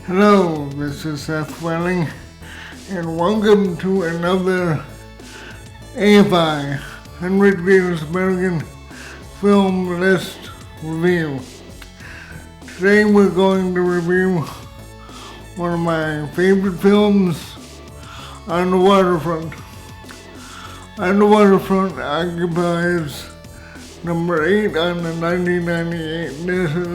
Hello, this is Seth Welling, and welcome to another AFI 100 Greatest American Film List Review. Today we're going to review one of my favorite films, On the Waterfront. On the Waterfront occupies number 8 on the 1998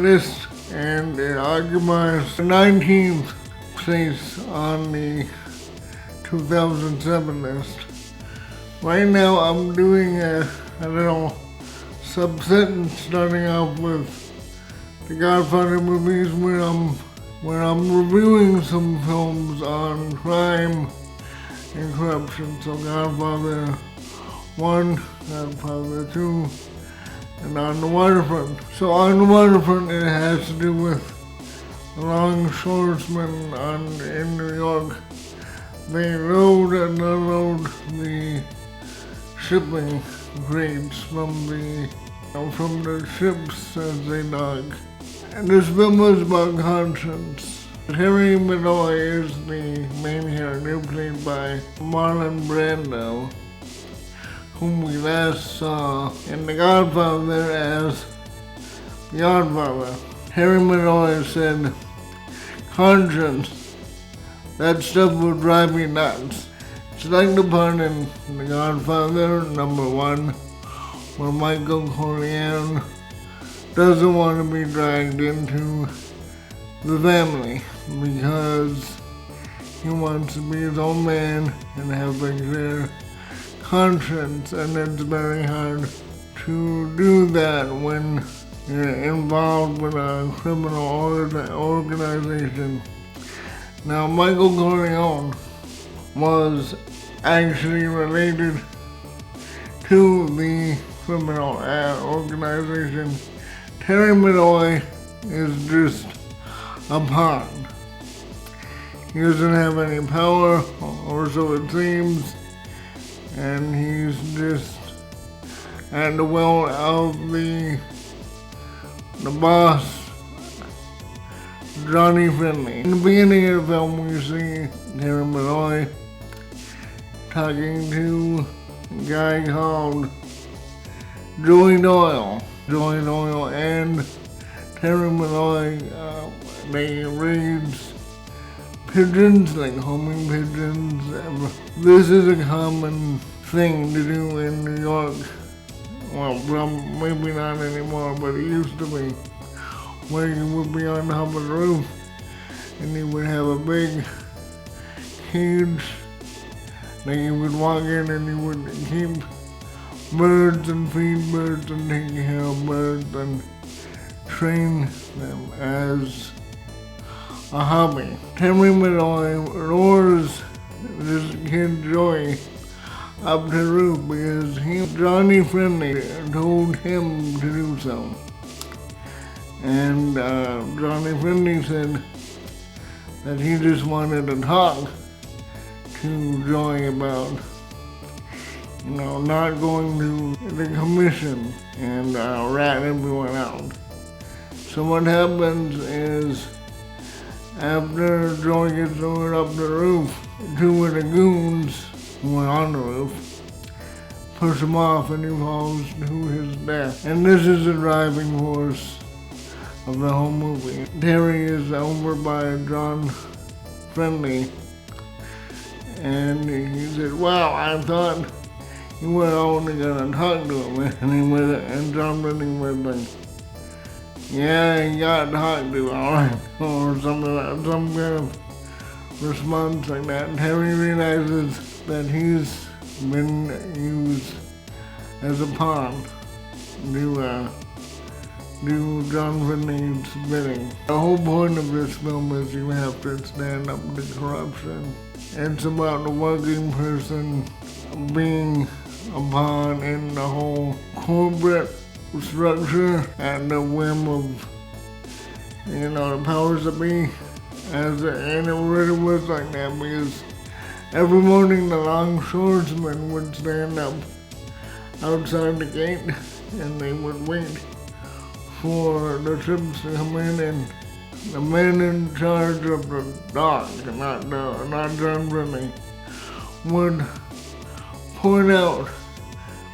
list, and it occupies the 19th place on the 2007 list. Right now I'm doing a little subset, starting off with the Godfather movies, where I'm reviewing some films on crime and corruption. So Godfather 1, Godfather 2, and On the Waterfront. So On the Waterfront, it has to do with the longshoresmen in New York. They load and unload the shipping crates from the ships as they dock. And this film is about conscience. Harry Malloy is the main character, played by Marlon Brando, whom we last saw in The Godfather as the Godfather. Harry Malloy said, "Conscience, that stuff will drive me nuts." It's like the part in The Godfather #1, where Michael Corleone doesn't want to be dragged into the family because he wants to be his own man and have a clear conscience, and it's very hard to do that when you're involved with a criminal organization. Now, Michael Corleone was actually related to the criminal organization. Terry Malloy is just a pawn. He doesn't have any power, or so it seems, and he's just at the will of the boss, Johnny Finley. In the beginning of the film, we see Terry Malloy talking to a guy called Joey Doyle. Joey Doyle and Terry Malloy, they raise pigeons, like homing pigeons. This is a common thing to do in New York. Well, maybe not anymore, but it used to be, where you would be on top of the roof and you would have a big cage that you would walk in, and you would keep birds and feed birds and take care of birds and train them as a hobby. Terry Malloy lures this kid Joey up to the roof because Johnny Friendly told him to do so. And Johnny Friendly said that he just wanted to talk to Joey about, not going to the commission and rat everyone out. So what happens is, after Joey gets lured up the roof, two of the goons who were on the roof push him off, and he falls to his death. And this is the driving force of the whole movie. Terry is over by John Friendly, and he said, "Wow, I thought you were only gonna talk to him." And John Friendly was like, "Yeah, you got talked to, alright," or some kind of response like that. And Terry realizes that he's been used as a pawn to do John Finley's bidding. The whole point of this film is you have to stand up to corruption. It's about the working person being a pawn in the whole corporate structure at the whim of, the powers that be. And it really was like that, because every morning the longshoresmen would stand up outside the gate and they would wait for the ships to come in and the man in charge of the dock, not John Brennan, would point out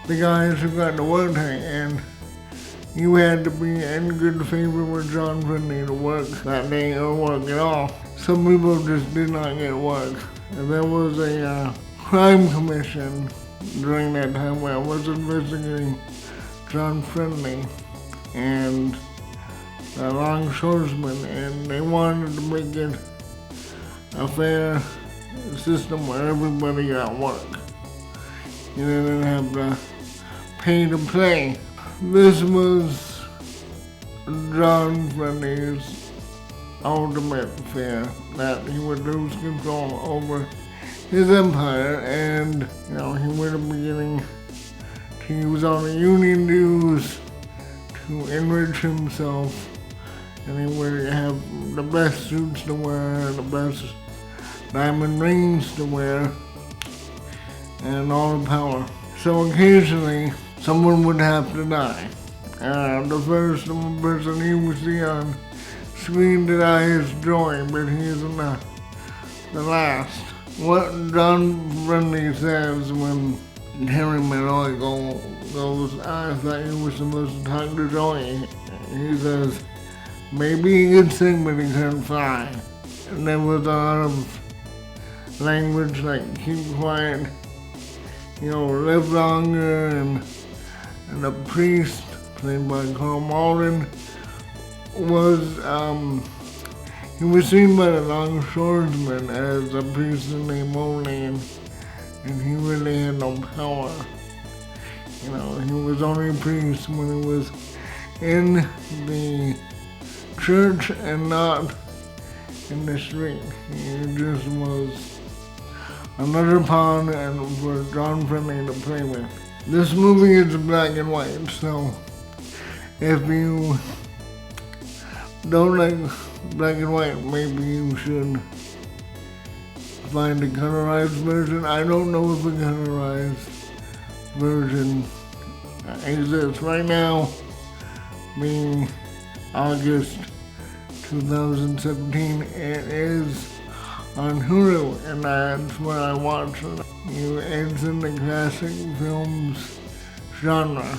the guys who got the work tank, and you had to be in good favor with John Brennan to work that day or work at all. Some people just did not get work. And there was a crime commission during that time where I was investigating John Friendly and the longshoresmen, and they wanted to make it a fair system where everybody got work. You didn't have to pay to play. This was John Friendly's ultimate fear, that he would lose control over his empire, and he would be beginning to use all the union dues to enrich himself, and he would have the best suits to wear, the best diamond rings to wear, and all the power. So occasionally, someone would have to die. The first person he would see on screen to die is Joy, but he isn't the last. What John Friendly says when Harry Malloy goes, I thought you were supposed to talk to Joy. He says, maybe he could sing, but he couldn't fly. And there was a lot of language like keep quiet, live longer, and the priest, played by Carl Malden, he was seen by the longshoresmen as a priest named Moline, and he really had no power. He was only a priest when he was in the church and not in the street. He just was another pawn and for John Friendly to play with. This movie is black and white, so if you don't like black and white, maybe you should find a colorized version. I don't know if a colorized version exists right now, being August 2017. It is on Hulu, and that's where I watch it. It's in the classic films genre.